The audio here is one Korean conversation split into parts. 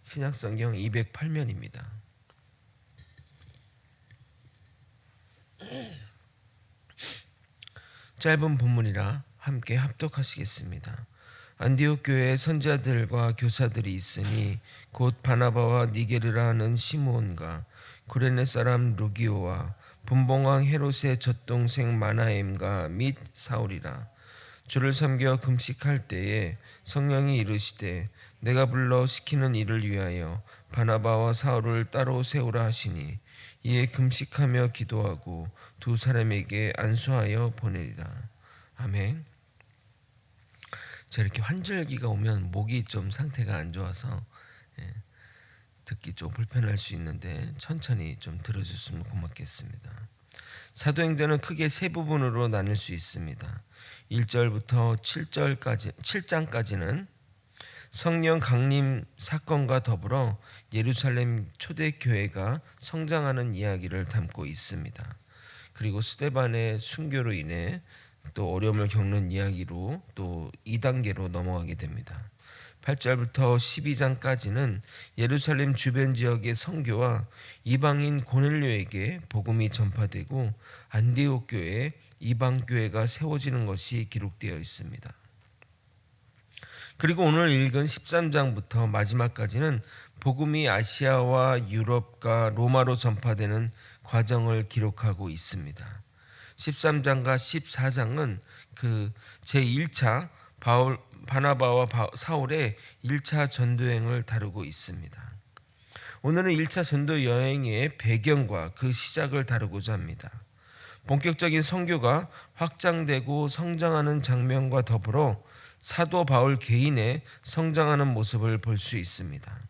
신약성경 208면입니다. 짧은 본문이라 함께 합독하시겠습니다. 안디옥 교회에 선지자들과 교사들이 있으니 곧 바나바와 니게르라 하는 시므온과 구레네 사람 루기오와 분봉왕 헤롯의 젖동생 마나엠과 및 사울이라. 주를 섬겨 금식할 때에 성령이 이르시되 내가 불러 시키는 일을 위하여 바나바와 사울을 따로 세우라 하시니 이에 금식하며 기도하고 두 사람에게 안수하여 보내리라. 아멘. 제가 이렇게 환절기가 오면 목이 좀 상태가 안 좋아서 듣기 좀 불편할 수 있는데 천천히 좀 들어주시면 고맙겠습니다. 사도행전은 크게 세 부분으로 나눌 수 있습니다. 1절부터 7장까지는 성령 강림 사건과 더불어 예루살렘 초대교회가 성장하는 이야기를 담고 있습니다. 그리고 스데반의 순교로 인해 또 어려움을 겪는 이야기로 또 2단계로 넘어가게 됩니다. 8절부터 12장까지는 예루살렘 주변 지역의 선교와 이방인 고넬료에게 복음이 전파되고 안디옥 교회에 이방 교회가 세워지는 것이 기록되어 있습니다. 그리고 오늘 읽은 13장부터 마지막까지는 복음이 아시아와 유럽과 로마로 전파되는 과정을 기록하고 있습니다. 13장과 14장은 그 제1차 바나바와 사울의 1차 전도여행을 다루고 있습니다. 오늘은 1차 전도 여행의 배경과 그 시작을 다루고자 합니다. 본격적인 선교가 확장되고 성장하는 장면과 더불어 사도 바울 개인의 성장하는 모습을 볼 수 있습니다.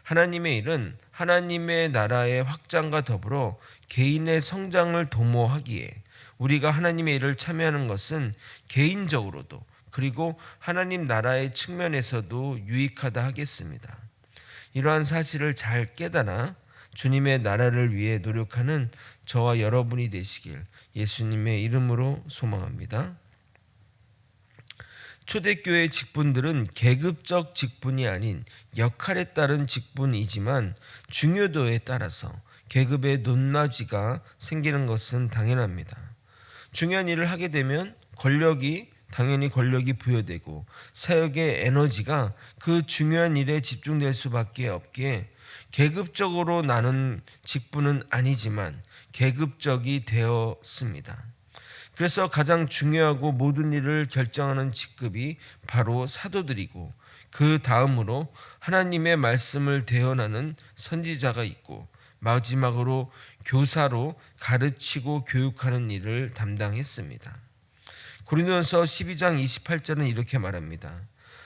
하나님의 일은 하나님의 나라의 확장과 더불어 개인의 성장을 도모하기에 우리가 하나님의 일을 참여하는 것은 개인적으로도 그리고 하나님 나라의 측면에서도 유익하다 하겠습니다. 이러한 사실을 잘 깨달아 주님의 나라를 위해 노력하는 저와 여러분이 되시길 예수님의 이름으로 소망합니다. 초대교회 직분들은 계급적 직분이 아닌 역할에 따른 직분이지만 중요도에 따라서 계급의 높낮이가 생기는 것은 당연합니다. 중요한 일을 하게 되면 당연히 권력이 부여되고 사역의 에너지가 그 중요한 일에 집중될 수밖에 없기에 계급적으로 나눈 직분은 아니지만 계급적이 되었습니다. 그래서 가장 중요하고 모든 일을 결정하는 직급이 바로 사도들이고 그 다음으로 하나님의 말씀을 대언하는 선지자가 있고 마지막으로 교사로 가르치고 교육하는 일을 담당했습니다. 고린도전서 12장 28절은 이렇게 말합니다.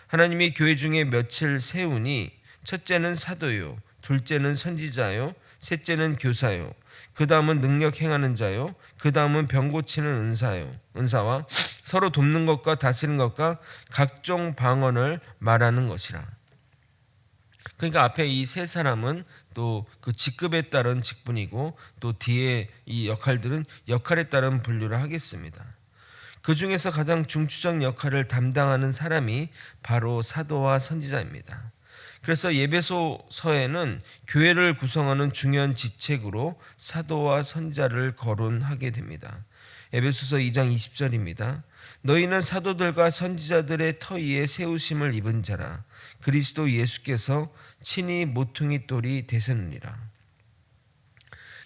하나님이 교회 중에 몇을 세우니 첫째는 사도요, 둘째는 선지자요, 셋째는 교사요, 그 다음은 능력 행하는 자요, 그 다음은 병 고치는 은사와 서로 돕는 것과 다스리는 것과 각종 방언을 말하는 것이라. 그러니까 앞에 이 세 사람은 또 그 직급에 따른 직분이고 또 뒤에 이 역할들은 역할에 따른 분류를 하겠습니다. 그 중에서 가장 중추적 역할을 담당하는 사람이 바로 사도와 선지자입니다. 그래서 예배소서에는 교회를 구성하는 중요한 지책으로 사도와 선지자를 거론하게 됩니다. 에베소서 2장 20절입니다. 너희는 사도들과 선지자들의 터 위에 세우심을 입은 자라. 그리스도 예수께서 친히 모퉁이 돌이 되셨느니라.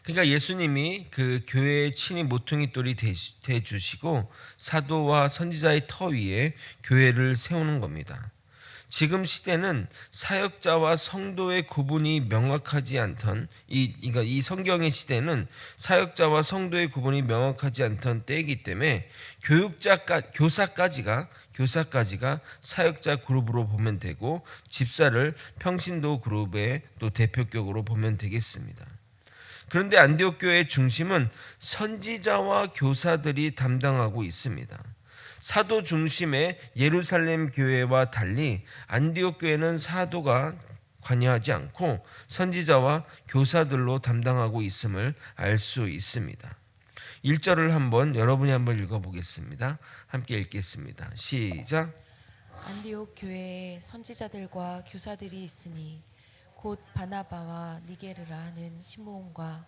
그러니까 예수님이 그 교회의 친히 모퉁이 돌이 돼 주시고 사도와 선지자의 터 위에 교회를 세우는 겁니다. 지금 시대는 사역자와 성도의 구분이 명확하지 않던 이 성경의 시대는 사역자와 성도의 구분이 명확하지 않던 때이기 때문에 교사까지가 사역자 그룹으로 보면 되고 집사를 평신도 그룹의 또 대표격으로 보면 되겠습니다. 그런데 안디옥 교회의 중심은 선지자와 교사들이 담당하고 있습니다. 사도 중심의 예루살렘 교회와 달리 안디옥 교회는 사도가 관여하지 않고 선지자와 교사들로 담당하고 있음을 알 수 있습니다. 1절을 여러분이 한번 읽어보겠습니다. 함께 읽겠습니다. 시작. 안디옥 교회에 선지자들과 교사들이 있으니 곧 바나바와 니게르라 하는 시므온과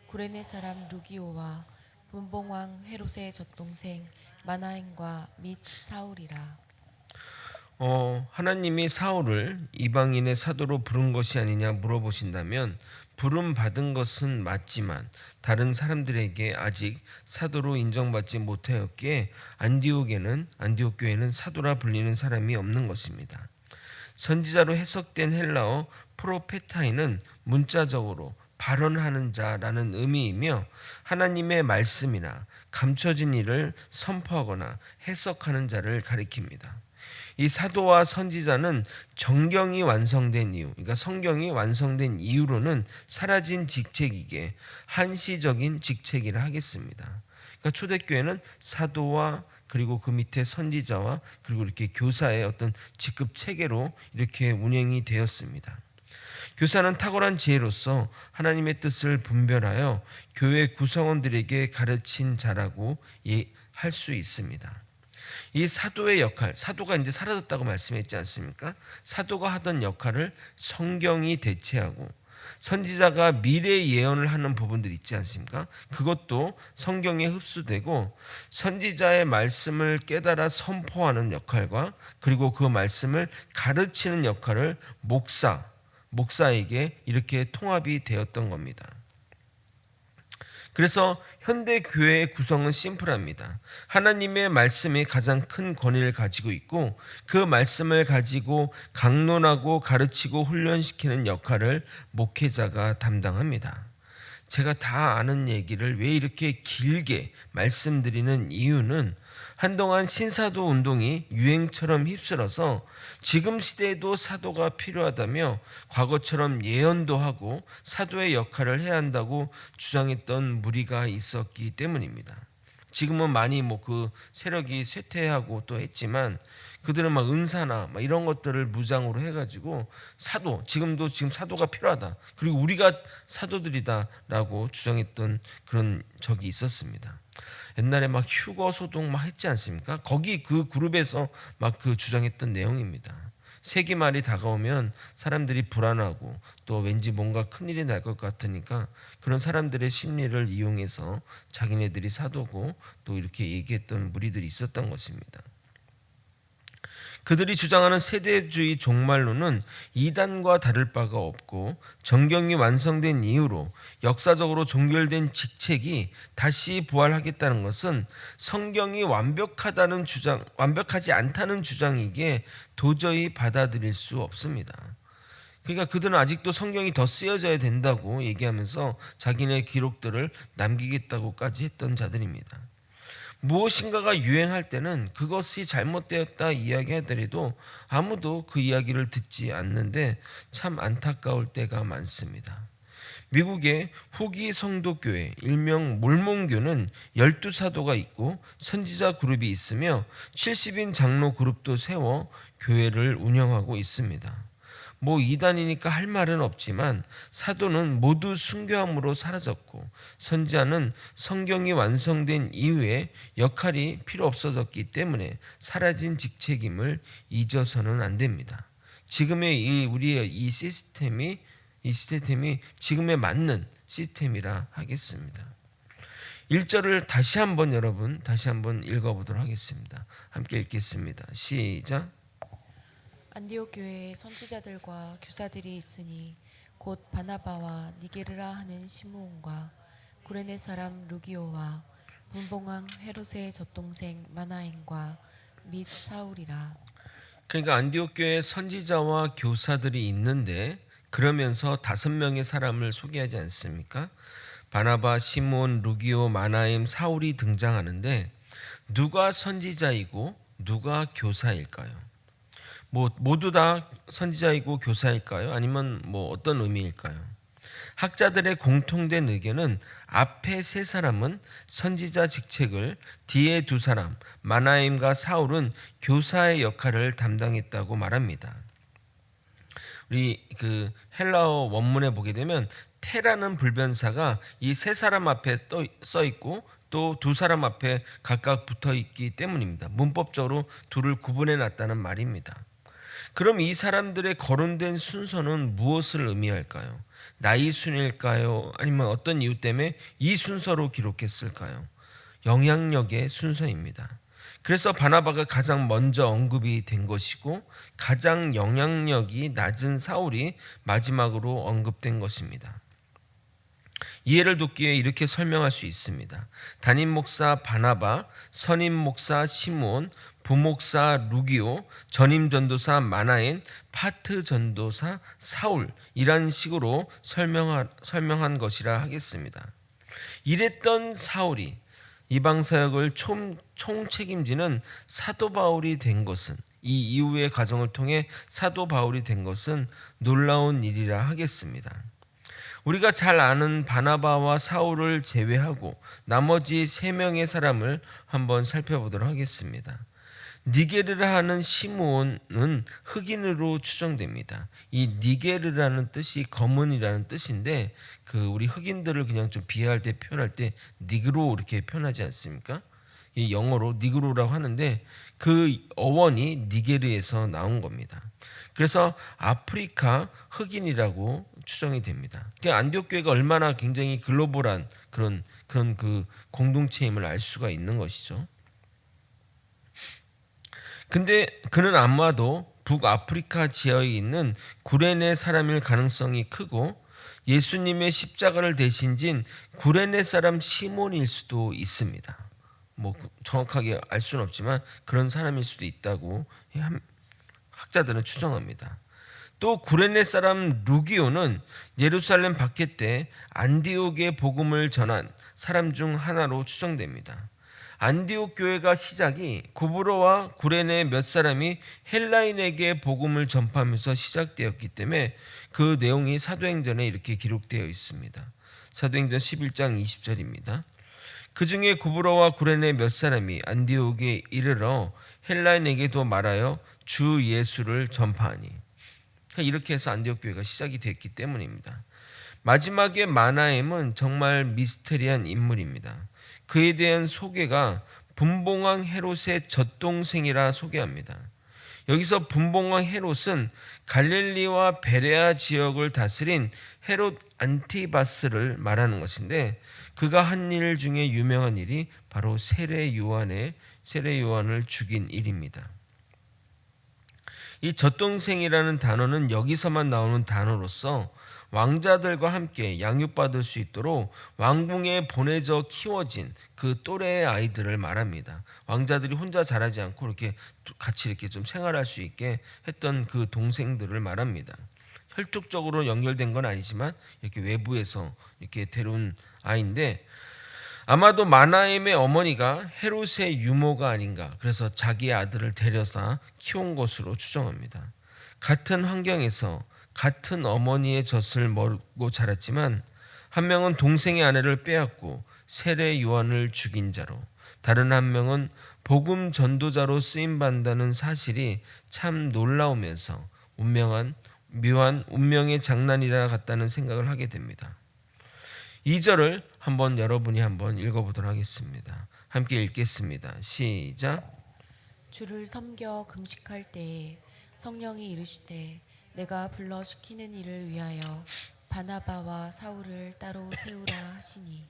구레네 사람 루기오와 분봉왕 헤롯의 젖동생 마나엔과 및 사울이라. 하나님이 사울을 이방인의 사도로 부른 것이 아니냐 물어보신다면 부름 받은 것은 맞지만 다른 사람들에게 아직 사도로 인정받지 못하였기에 안디옥 교회는 사도라 불리는 사람이 없는 것입니다. 선지자로 해석된 헬라어 프로페타이는 문자적으로 발언하는 자라는 의미이며 하나님의 말씀이나 감춰진 일을 선포하거나 해석하는 자를 가리킵니다. 이 사도와 선지자는 정경이 완성된 이유, 그러니까 성경이 완성된 이유로는 사라진 직책이기에 한시적인 직책이라 하겠습니다. 그러니까 초대교회는 사도와 그리고 그 밑에 선지자와 그리고 이렇게 교사의 어떤 직급 체계로 이렇게 운영이 되었습니다. 교사는 탁월한 지혜로서 하나님의 뜻을 분별하여 교회 구성원들에게 가르친 자라고 할 수 있습니다. 이 사도의 역할, 사도가 이제 사라졌다고 말씀했지 않습니까? 사도가 하던 역할을 성경이 대체하고 선지자가 미래 예언을 하는 부분들 있지 않습니까? 그것도 성경에 흡수되고 선지자의 말씀을 깨달아 선포하는 역할과 그리고 그 말씀을 가르치는 역할을 목사에게 이렇게 통합이 되었던 겁니다. 그래서 현대 교회의 구성은 심플합니다. 하나님의 말씀이 가장 큰 권위를 가지고 있고 그 말씀을 가지고 강론하고 가르치고 훈련시키는 역할을 목회자가 담당합니다. 제가 다 아는 얘기를 왜 이렇게 길게 말씀드리는 이유는 한동안 신사도 운동이 유행처럼 휩쓸어서 지금 시대에도 사도가 필요하다며 과거처럼 예언도 하고 사도의 역할을 해야 한다고 주장했던 무리가 있었기 때문입니다. 지금은 많이 그 세력이 쇠퇴하고 또 했지만 그들은 막 은사나 막 이런 것들을 무장으로 해가지고 지금 사도가 필요하다. 그리고 우리가 사도들이다라고 주장했던 그런 적이 있었습니다. 옛날에 막 휴거 소동 막 했지 않습니까? 거기 그 그룹에서 막 그 주장했던 내용입니다. 세기 말이 다가오면 사람들이 불안하고 또 왠지 뭔가 큰일이 날 것 같으니까 그런 사람들의 심리를 이용해서 자기네들이 사도고 또 이렇게 얘기했던 무리들이 있었던 것입니다. 그들이 주장하는 세대주의 종말론은 이단과 다를 바가 없고 정경이 완성된 이후로 역사적으로 종결된 직책이 다시 부활하겠다는 것은 성경이 완벽하지 않다는 주장이기에 도저히 받아들일 수 없습니다. 그러니까 그들은 아직도 성경이 더 쓰여져야 된다고 얘기하면서 자기네 기록들을 남기겠다고까지 했던 자들입니다. 무엇인가가 유행할 때는 그것이 잘못되었다 이야기하더라도 아무도 그 이야기를 듣지 않는데 참 안타까울 때가 많습니다. 미국의 후기 성도교회 일명 몰몬교는 12사도가 있고 선지자 그룹이 있으며 70인 장로 그룹도 세워 교회를 운영하고 있습니다. 이단이니까 할 말은 없지만 사도는 모두 순교함으로 사라졌고 선지자는 성경이 완성된 이후에 역할이 필요 없어졌기 때문에 사라진 직책임을 잊어서는 안 됩니다. 지금의 우리의 이 시스템이 지금에 맞는 시스템이라 하겠습니다. 1절을 다시 한번 읽어보도록 하겠습니다. 함께 읽겠습니다. 시작. 안디옥 교회에 선지자들과 교사들이 있으니 곧 바나바와 니게르라 하는 시므온과 구레네 사람 루기오와 분봉왕 헤롯의 젖동생 마나엔과 및 사울이라. 그러니까 안디옥 교회에 선지자와 교사들이 있는데 그러면서 5명의 사람을 소개하지 않습니까? 바나바, 시므온, 루기오, 마나임, 사울이 등장하는데 누가 선지자이고 누가 교사일까요? 모두 다 선지자이고 교사일까요? 아니면 어떤 의미일까요? 학자들의 공통된 의견은 앞에 3사람은 선지자 직책을 뒤에 2사람 마나임과 사울은 교사의 역할을 담당했다고 말합니다. 우리 그 헬라어 원문에 보게 되면 테라는 불변사가 이 3사람 앞에 써 있고 또 2사람 앞에 각각 붙어 있기 때문입니다. 문법적으로 둘을 구분해 놨다는 말입니다. 그럼 이 사람들의 거론된 순서는 무엇을 의미할까요? 나이 순일까요? 아니면 어떤 이유 때문에 이 순서로 기록했을까요? 영향력의 순서입니다. 그래서 바나바가 가장 먼저 언급이 된 것이고 가장 영향력이 낮은 사울이 마지막으로 언급된 것입니다. 이해를 돕기 위해 이렇게 설명할 수 있습니다. 담임 목사 바나바, 선임 목사 시므온, 부목사 루기오, 전임 전도사 마나엔, 파트 전도사 사울 이란 식으로 설명한 것이라 하겠습니다. 이랬던 사울이 이방 사역을 총책임지는 사도 바울이 된 것은, 이 이후의 과정을 통해 사도 바울이 된 것은 놀라운 일이라 하겠습니다. 우리가 잘 아는 바나바와 사울을 제외하고 나머지 3명의 사람을 한번 살펴보도록 하겠습니다. 니게르라는 시므온은 흑인으로 추정됩니다. 이 니게르라는 뜻이 검은이라는 뜻인데 우리 흑인들을 그냥 좀 비하할 때 표현할 때 니그로 이렇게 표현하지 않습니까? 이 영어로 니그로라고 하는데 그 어원이 니게르에서 나온 겁니다. 그래서 아프리카 흑인이라고 추정이 됩니다. 안디옥 교회가 얼마나 굉장히 글로벌한 그런 그 공동체임을 알 수가 있는 것이죠. 근데 그는 아마도 북아프리카 지역에 있는 구레네 사람일 가능성이 크고 예수님의 십자가를 대신 진 구레네 사람 시몬일 수도 있습니다. 뭐 정확하게 알 수는 없지만 그런 사람일 수도 있다고 학자들은 추정합니다. 또 구레네 사람 루기오는 예루살렘 박해 때 안디옥의 복음을 전한 사람 중 하나로 추정됩니다. 안디옥 교회가 시작이 구브로와 구레네 몇 사람이 헬라인에게 복음을 전파하면서 시작되었기 때문에 그 내용이 사도행전에 이렇게 기록되어 있습니다. 사도행전 11장 20절입니다. 그 중에 구브로와 구레네 몇 사람이 안디옥에 이르러 헬라인에게도 말하여 주 예수를 전파하니, 이렇게 해서 안디옥 교회가 시작이 됐기 때문입니다. 마지막에 마나엠은 정말 미스테리한 인물입니다. 그에 대한 소개가 분봉왕 헤롯의 젖동생이라 소개합니다. 여기서 분봉왕 헤롯은 갈릴리와 베레아 지역을 다스린 헤롯 안티바스를 말하는 것인데 그가 한 일 중에 유명한 일이 바로 세례 요한을 죽인 일입니다. 이 젖동생이라는 단어는 여기서만 나오는 단어로서 왕자들과 함께 양육받을 수 있도록 왕궁에 보내져 키워진 그 또래의 아이들을 말합니다. 왕자들이 혼자 자라지 않고 이렇게 같이 이렇게 좀 생활할 수 있게 했던 그 동생들을 말합니다. 혈통적으로 연결된 건 아니지만 이렇게 외부에서 이렇게 데려온 아이인데 아마도 마나엠의 어머니가 헤롯의 유모가 아닌가, 그래서 자기의 아들을 데려다 키운 것으로 추정합니다. 같은 환경에서 같은 어머니의 젖을 먹고 자랐지만 한 명은 동생의 아내를 빼앗고 세례 요한을 죽인 자로, 다른 한 명은 복음 전도자로 쓰임 받는다는 사실이 참 놀라우면서 묘한 운명의 장난이라 같다는 생각을 하게 됩니다. 2절을 한번 여러분이 한번 읽어보도록 하겠습니다. 함께 읽겠습니다. 시작. 주를 섬겨 금식할 때에 성령이 이르시되 내가 불러 시키는 일을 위하여 바나바와 사울을 따로 세우라 하시니.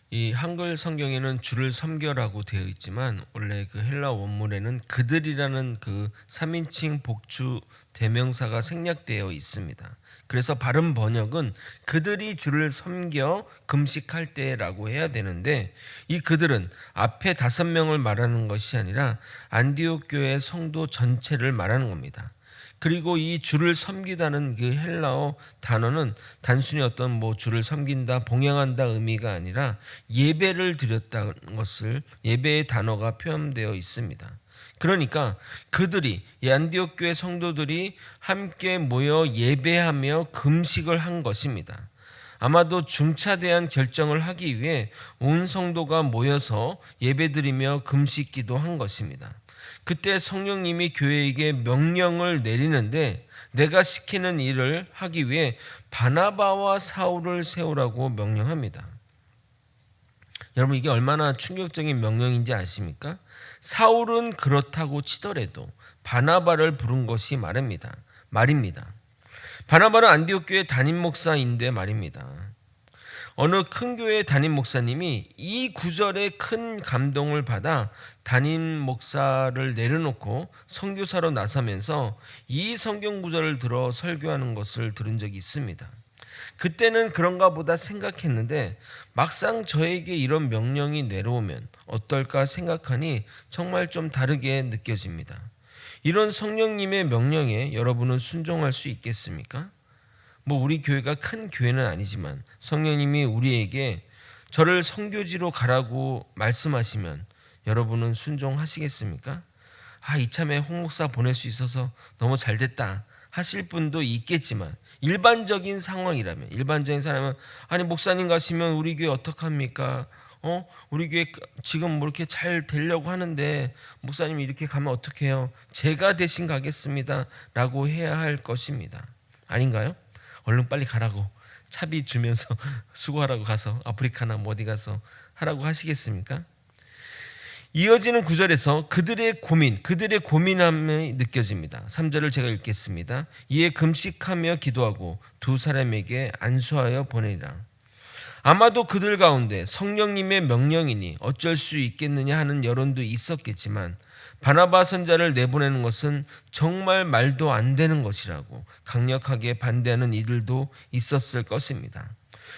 이 한글 성경에는 주를 섬겨라고 되어 있지만 원래 그 헬라 원문에는 그들이라는 그 3인칭 복주 대명사가 생략되어 있습니다. 그래서 바른 번역은 그들이 주를 섬겨 금식할 때라고 해야 되는데 이 그들은 앞에 5명을 말하는 것이 아니라 안디옥 교회 성도 전체를 말하는 겁니다. 그리고 이 주를 섬기다는 그 헬라어 단어는 단순히 어떤 뭐 주를 섬긴다, 봉양한다 의미가 아니라 예배를 드렸다는 것을, 예배의 단어가 표현되어 있습니다. 그러니까 그들이, 이 안디옥 교회 성도들이 함께 모여 예배하며 금식을 한 것입니다. 아마도 중차대한 결정을 하기 위해 온 성도가 모여서 예배드리며 금식기도 한 것입니다. 그때 성령님이 교회에게 명령을 내리는데 내가 시키는 일을 하기 위해 바나바와 사울을 세우라고 명령합니다. 여러분, 이게 얼마나 충격적인 명령인지 아십니까? 사울은 그렇다고 치더라도 바나바를 부른 것이 말입니다. 바나바는 안디옥 교회 담임 목사인데 말입니다. 어느 큰 교회 담임 목사님이 이 구절에 큰 감동을 받아 담임 목사를 내려놓고 선교사로 나서면서 이 성경 구절을 들어 설교하는 것을 들은 적이 있습니다. 그때는 그런가 보다 생각했는데 막상 저에게 이런 명령이 내려오면 어떨까 생각하니 정말 좀 다르게 느껴집니다. 이런 성령님의 명령에 여러분은 순종할 수 있겠습니까? 우리 교회가 큰 교회는 아니지만 성령님이 우리에게 저를 선교지로 가라고 말씀하시면 여러분은 순종하시겠습니까? 이참에 홍 목사 보낼 수 있어서 너무 잘 됐다 하실 분도 있겠지만 일반적인 상황이라면, 일반적인 사람은 아니 목사님 가시면 우리 교회 어떡합니까? 우리 교회 지금 이렇게 잘 되려고 하는데 목사님이 이렇게 가면 어떡해요? 제가 대신 가겠습니다 라고 해야 할 것입니다. 아닌가요? 얼른 빨리 가라고 차비 주면서 수고하라고 가서 아프리카나 어디 가서 하라고 하시겠습니까? 이어지는 구절에서 그들의 고민함이 느껴집니다. 3절을 제가 읽겠습니다. 이에 금식하며 기도하고 두 사람에게 안수하여 보내리라. 아마도 그들 가운데 성령님의 명령이니 어쩔 수 있겠느냐 하는 여론도 있었겠지만 바나바 선자를 내보내는 것은 정말 말도 안 되는 것이라고 강력하게 반대하는 이들도 있었을 것입니다.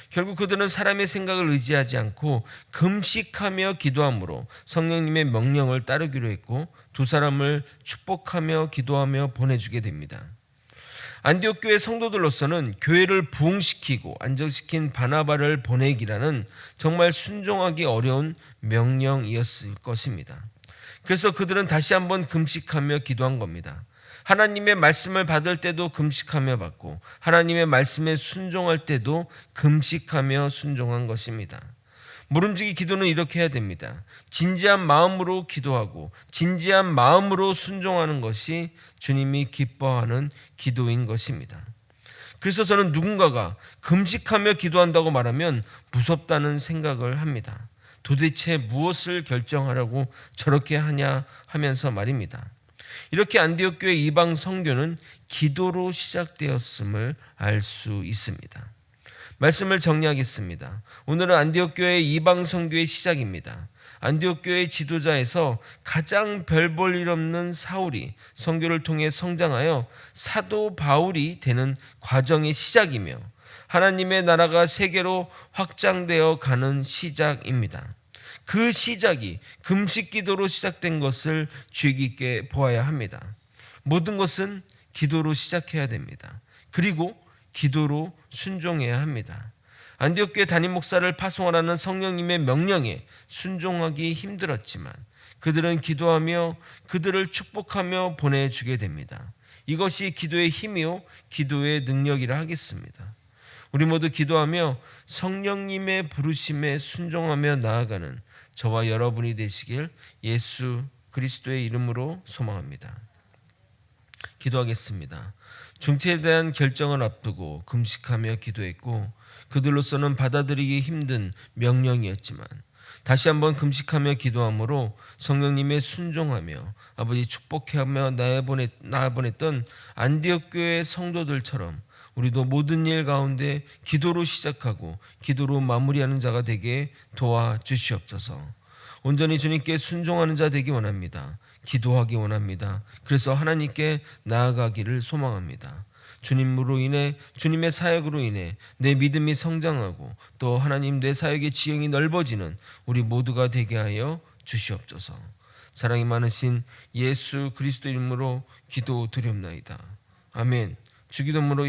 결국 그들은 사람의 생각을 의지하지 않고 금식하며 기도함으로 성령님의 명령을 따르기로 했고 두 사람을 축복하며 기도하며 보내주게 됩니다. 안디옥 교회 성도들로서는 교회를 부흥시키고 안정시킨 바나바를 보내기라는 정말 순종하기 어려운 명령이었을 것입니다. 그래서 그들은 다시 한번 금식하며 기도한 겁니다. 하나님의 말씀을 받을 때도 금식하며 받고 하나님의 말씀에 순종할 때도 금식하며 순종한 것입니다. 모름지기 기도는 이렇게 해야 됩니다. 진지한 마음으로 기도하고 진지한 마음으로 순종하는 것이 주님이 기뻐하는 기도인 것입니다. 그래서 저는 누군가가 금식하며 기도한다고 말하면 무섭다는 생각을 합니다. 도대체 무엇을 결정하라고 저렇게 하냐 하면서 말입니다. 이렇게 안디옥 교회 이방 선교는 기도로 시작되었음을 알 수 있습니다. 말씀을 정리하겠습니다. 오늘은 안디옥 교회 이방 선교의 시작입니다. 안디옥 교회 지도자에서 가장 별 볼 일 없는 사울이 선교를 통해 성장하여 사도 바울이 되는 과정의 시작이며 하나님의 나라가 세계로 확장되어 가는 시작입니다. 그 시작이 금식 기도로 시작된 것을 주의 깊게 보아야 합니다. 모든 것은 기도로 시작해야 됩니다. 그리고 기도로 순종해야 합니다. 안디옥 교회 담임 목사를 파송하라는 성령님의 명령에 순종하기 힘들었지만 그들은 기도하며 그들을 축복하며 보내주게 됩니다. 이것이 기도의 힘이요 기도의 능력이라 하겠습니다. 우리 모두 기도하며 성령님의 부르심에 순종하며 나아가는 저와 여러분이 되시길 예수 그리스도의 이름으로 소망합니다. 기도하겠습니다. 중퇴에 대한 결정을 앞두고 금식하며 기도했고 그들로서는 받아들이기 힘든 명령이었지만 다시 한번 금식하며 기도함으로 성령님의 순종하며 아버지 축복하며 나아보냈던 안디옥 교회 성도들처럼 우리도 모든 일 가운데 기도로 시작하고 기도로 마무리하는 자가 되게 도와주시옵소서. 온전히 주님께 순종하는 자 되기 원합니다. 기도하기 원합니다. 그래서 하나님께 나아가기를 소망합니다. 주님으로 인해 주님의 사역으로 인해 내 믿음이 성장하고 또 하나님 내 사역의 지형이 넓어지는 우리 모두가 되게 하여 주시옵소서. 사랑이 많으신 예수 그리스도 이름으로 기도드리옵나이다. 아멘. 주기도문으로